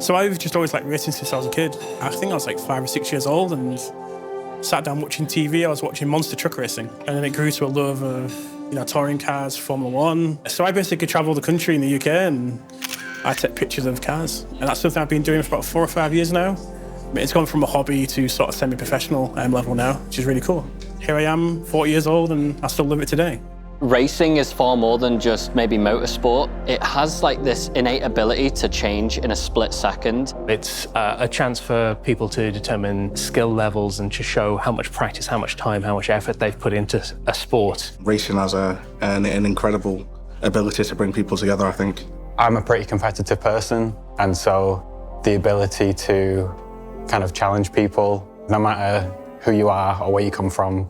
So I've just always liked racing since I was a kid. I think I was like 5 or 6 years old and sat down watching TV. I was watching monster truck racing, and then it grew to a love of, touring cars, Formula One. So I basically travel the country in the UK and I take pictures of cars. And that's something I've been doing for about 4 or 5 years now. It's gone from a hobby to sort of semi-professional level now, which is really cool. Here I am, 40 years old, and I still love it today. Racing is far more than just maybe motorsport. It has like this innate ability to change in a split second. It's a chance for people to determine skill levels and to show how much practice, how much time, how much effort they've put into a sport. Racing has an incredible ability to bring people together, I think. I'm a pretty competitive person, and so the ability to kind of challenge people, no matter who you are or where you come from,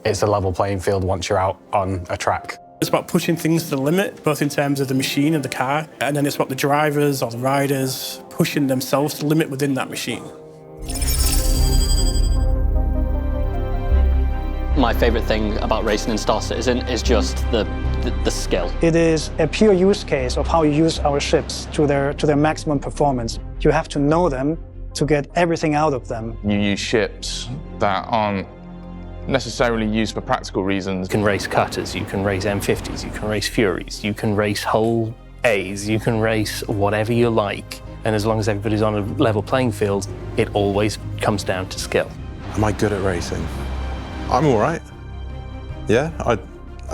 it's a level playing field once you're out on a track. It's about pushing things to the limit, both in terms of the machine and the car, and then it's about the drivers or the riders pushing themselves to the limit within that machine. My favourite thing about racing in Star Citizen is just the skill. It is a pure use case of how you use our ships to their maximum performance. You have to know them to get everything out of them. You use ships that aren't necessarily used for practical reasons. You can race cutters, you can race M50s, you can race Furies, you can race whole A's, you can race whatever you like. And as long as everybody's on a level playing field, it always comes down to skill. Am I good at racing? I'm all right. Yeah,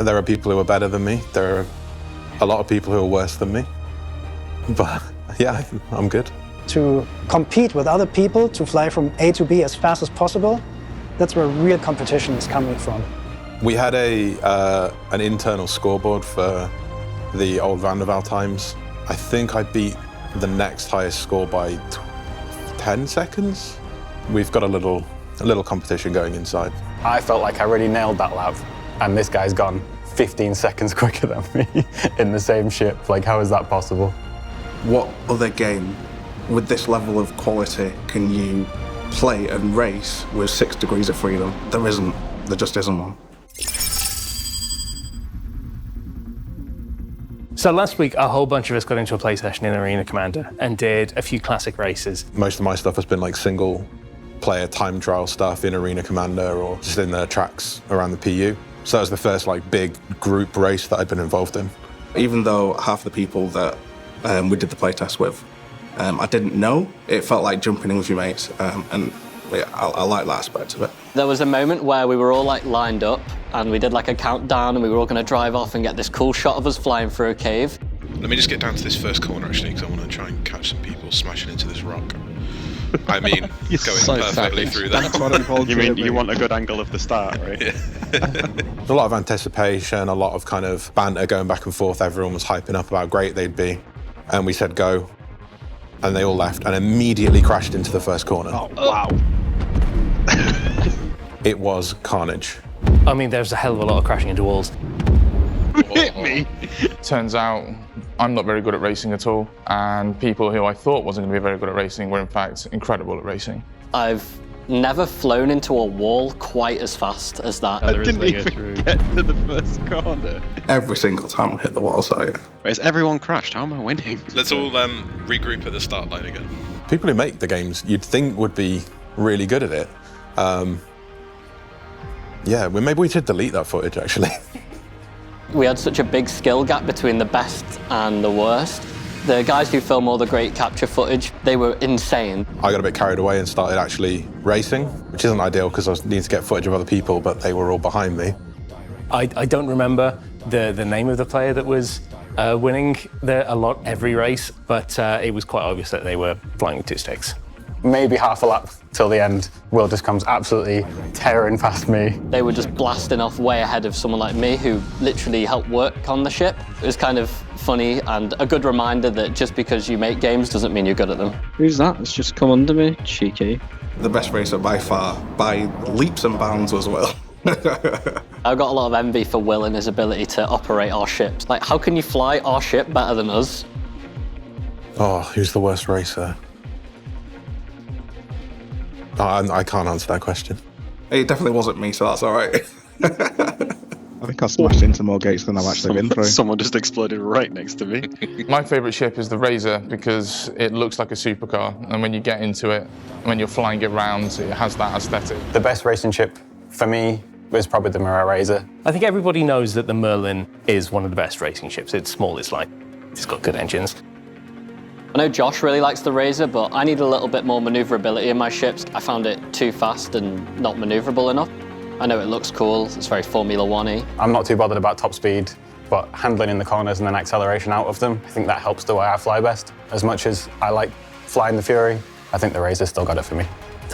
there are people who are better than me. There are a lot of people who are worse than me. But yeah, I'm good. To compete with other people, to fly from A to B as fast as possible, that's where real competition is coming from. We had an internal scoreboard for the old Vanderval times. I think I beat the next highest score by 10 seconds. We've got a little competition going inside. I felt like I really nailed that lap, and this guy's gone 15 seconds quicker than me in the same ship. Like, how is that possible? What other game with this level of quality can you play and race with 6 degrees of freedom? There isn't. There just isn't one. So last week, a whole bunch of us got into a play session in Arena Commander and did a few classic races. Most of my stuff has been like single player time trial stuff in Arena Commander or just in the tracks around the PU. So that was the first like big group race that I'd been involved in. Even though half the people that we did the playtest with, I didn't know, it felt like jumping in with your mates, and yeah, I like that aspect of it. There was a moment where we were all like lined up and we did like a countdown and we were all going to drive off and get this cool shot of us flying through a cave. Let me just get down to this first corner actually, because I want to try and catch some people smashing into this rock. I mean, going so perfectly through that. You mean you want a good angle of the start, right? Yeah. There's a lot of anticipation, a lot of kind of banter going back and forth. Everyone was hyping up about how great they'd be. And we said go, and they all left and immediately crashed into the first corner. Oh, wow. It was carnage. I mean, there's a hell of a lot of crashing into walls. Hit me. Turns out I'm not very good at racing at all, and people who I thought wasn't going to be very good at racing were in fact incredible at racing. I've never flown into a wall quite as fast as that. I didn't even get to the first corner. Every single time I hit the wall, so yeah. Wait, has everyone crashed? How am I winning? Let's all regroup at the start line again. People who make the games you'd think would be really good at it. Yeah, well, maybe we should delete that footage actually. We had such a big skill gap between the best and the worst. The guys who film all the great capture footage, they were insane. I got a bit carried away and started actually racing, which isn't ideal because I needed to get footage of other people, but they were all behind me. I don't remember the name of the player that was winning every race, but it was quite obvious that they were flying with 2 sticks. Maybe half a lap till the end, Will just comes absolutely tearing past me. They were just blasting off way ahead of someone like me who literally helped work on the ship. It was kind of funny and a good reminder that just because you make games doesn't mean you're good at them. Who's that? It's just come under me. Cheeky. The best racer by far, by leaps and bounds as well. I've got a lot of envy for Will and his ability to operate our ships. Like, how can you fly our ship better than us? Oh, who's the worst racer? Oh, I can't answer that question. It definitely wasn't me, so that's all right. I think think I smashed into more gates than I've actually been through. Someone just exploded right next to me. My favourite ship is the Razor because it looks like a supercar, and when you get into it, when you're flying it round, it has that aesthetic. The best racing ship for me was probably the Mirai Razor. I think everybody knows that the Merlin is one of the best racing ships. It's small, it's light, it's got good engines. I know Josh really likes the Razor, but I need a little bit more maneuverability in my ships. I found it too fast and not maneuverable enough. I know it looks cool, it's very Formula One-y. I'm not too bothered about top speed, but handling in the corners and then acceleration out of them, I think that helps the way I fly best. As much as I like flying the Fury, I think the Razor still got it for me.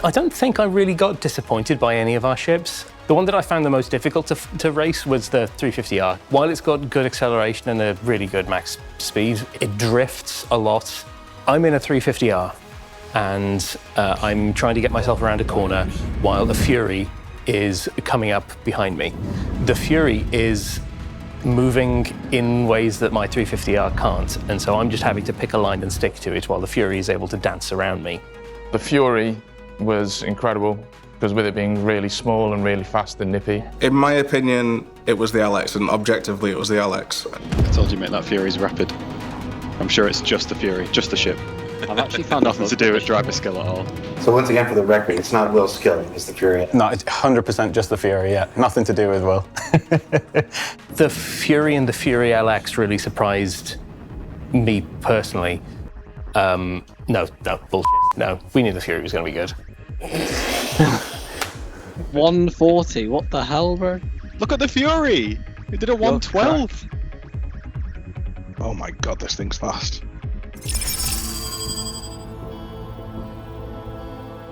I don't think I really got disappointed by any of our ships. The one that I found the most difficult to race was the 350R. While it's got good acceleration and a really good max speed, it drifts a lot. I'm in a 350R, and I'm trying to get myself around a corner while the Fury is coming up behind me. The Fury is moving in ways that my 350R can't, and so I'm just having to pick a line and stick to it while the Fury is able to dance around me. The Fury was incredible because with it being really small and really fast and nippy. In my opinion, it was the LX, and objectively it was the LX. I told you, mate, that Fury's rapid. I'm sure it's just the Fury, just the ship. I've actually found nothing to do with driver skill at all. So once again, for the record, it's not Will's skill, it's the Fury. No, it's 100% just the Fury, yeah. Nothing to do with Will. The Fury and the Fury LX really surprised me personally. No, bullshit. No, we knew the Fury was going to be good. 140, what the hell, bro? Look at the Fury! It did a 112! Oh my god, this thing's fast.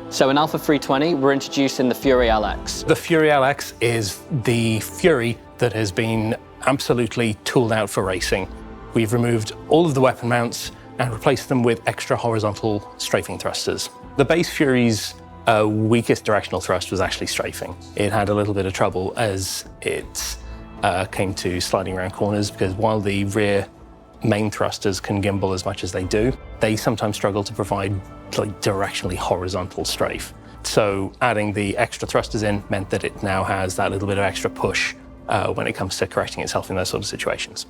So in Alpha 320, we're introducing the Fury LX. The Fury LX is the Fury that has been absolutely tooled out for racing. We've removed all of the weapon mounts and replaced them with extra horizontal strafing thrusters. The base Fury's weakest directional thrust was actually strafing. It had a little bit of trouble as it came to sliding around corners, because while the rear main thrusters can gimbal as much as they do, they sometimes struggle to provide like directionally horizontal strafe. So adding the extra thrusters in meant that it now has that little bit of extra push when it comes to correcting itself in those sort of situations.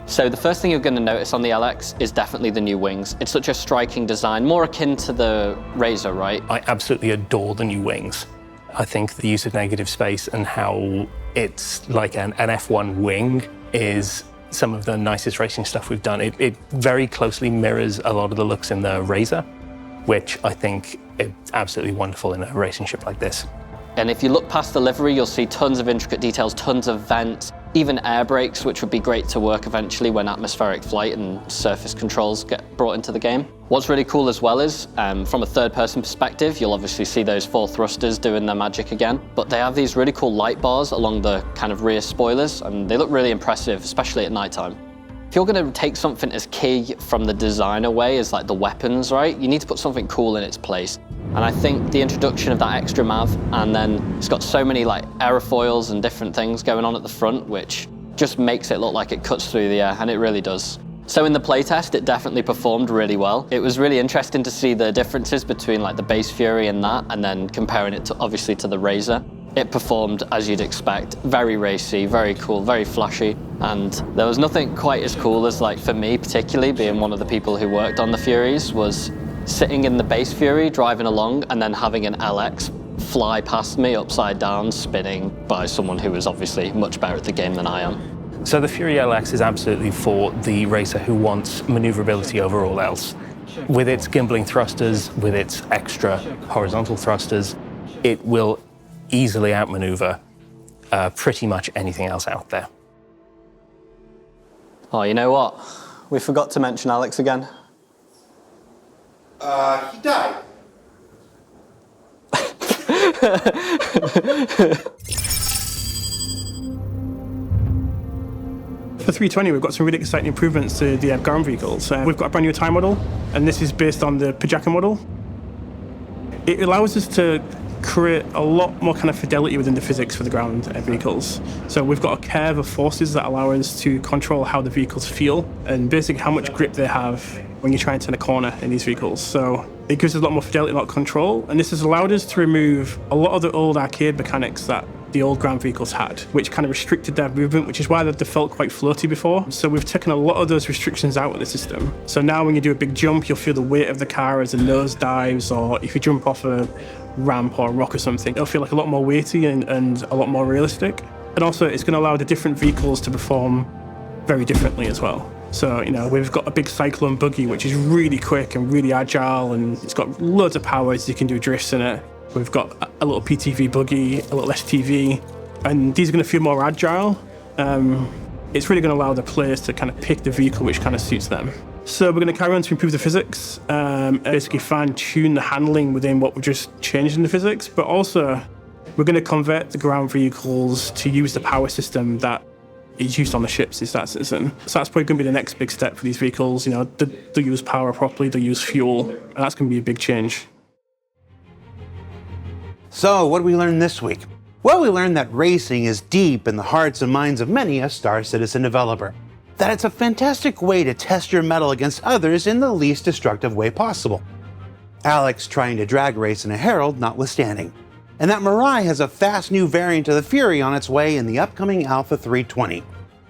So the first thing you're going to notice on the LX is definitely the new wings. It's such a striking design, more akin to the Razor, right? I absolutely adore the new wings. I think the use of negative space and how it's like an F1 wing is some of the nicest racing stuff we've done. It very closely mirrors a lot of the looks in the Razor, which I think is absolutely wonderful in a racing ship like this. And if you look past the livery, you'll see tons of intricate details, tons of vents, even air brakes, which would be great to work eventually when atmospheric flight and surface controls get brought into the game. What's really cool as well is, from a third-person perspective, you'll obviously see those 4 thrusters doing their magic again, but they have these really cool light bars along the kind of rear spoilers, and they look really impressive, especially at nighttime. If you're going to take something as key from the design away as like the weapons, right, you need to put something cool in its place. And I think the introduction of that extra MAV, and then it's got so many like aerofoils and different things going on at the front, which just makes it look like it cuts through the air, and it really does. So in the playtest, it definitely performed really well. It was really interesting to see the differences between like the base Fury and that, and then comparing it to, obviously, to the Razor. It performed as you'd expect, very racy, very cool, very flashy, and there was nothing quite as cool as, like, for me particularly, being one of the people who worked on the Furies, was sitting in the base Fury, driving along, and then having an LX fly past me upside down, spinning by someone who was obviously much better at the game than I am. So the Fury LX is absolutely for the racer who wants maneuverability over all else. With its gimbling thrusters, with its extra horizontal thrusters, it will easily outmaneuver pretty much anything else out there. Oh, you know what? We forgot to mention Alex again. He died. For 320, we've got some really exciting improvements to the ground vehicles. We've got a brand new TIE model, and this is based on the Pajaka model. It allows us to create a lot more kind of fidelity within the physics for the ground vehicles. So we've got a curve of forces that allow us to control how the vehicles feel and basically how much grip they have when you're trying to turn a corner in these vehicles. So it gives us a lot more fidelity, a lot of control. And this has allowed us to remove a lot of the old arcade mechanics that the old ground vehicles had, which kind of restricted their movement, which is why they felt quite floaty before. So we've taken a lot of those restrictions out of the system. So now when you do a big jump, you'll feel the weight of the car as the nose dives, or if you jump off a ramp or a rock or something, it'll feel like a lot more weighty and a lot more realistic. And also it's going to allow the different vehicles to perform very differently as well. So, you know, we've got a big Cyclone buggy, which is really quick and really agile, and it's got loads of power, so you can do drifts in it. We've got a little PTV buggy, a little STV, and these are going to feel more agile. It's really going to allow the players to kind of pick the vehicle which kind of suits them. So we're going to carry on to improve the physics, basically fine-tune the handling within what we've just changed in the physics, but also we're going to convert the ground vehicles to use the power system that is used on the ships in Star Citizen. So that's probably going to be the next big step for these vehicles. You know, they'll use power properly, they'll use fuel, and that's going to be a big change. So, what did we learn this week? Well, we learned that racing is deep in the hearts and minds of many a Star Citizen developer. That it's a fantastic way to test your mettle against others in the least destructive way possible. Alex trying to drag race in a Herald notwithstanding. And that Mirai has a fast new variant of the Fury on its way in the upcoming Alpha 320.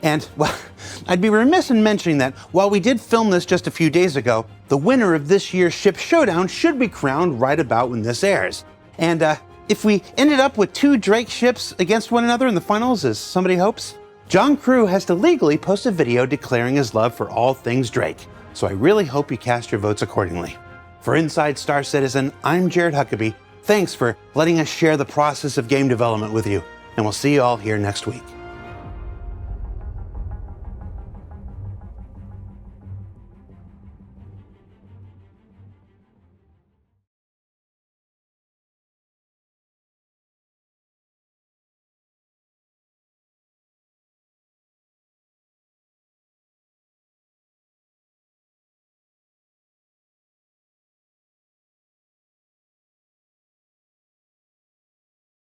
And, well, I'd be remiss in mentioning that while we did film this just a few days ago, the winner of this year's Ship Showdown should be crowned right about when this airs. And, if we ended up with 2 Drake ships against one another in the finals, as somebody hopes, John Crew has to legally post a video declaring his love for all things Drake. So I really hope you cast your votes accordingly. For Inside Star Citizen, I'm Jared Huckabee. Thanks for letting us share the process of game development with you, and we'll see you all here next week.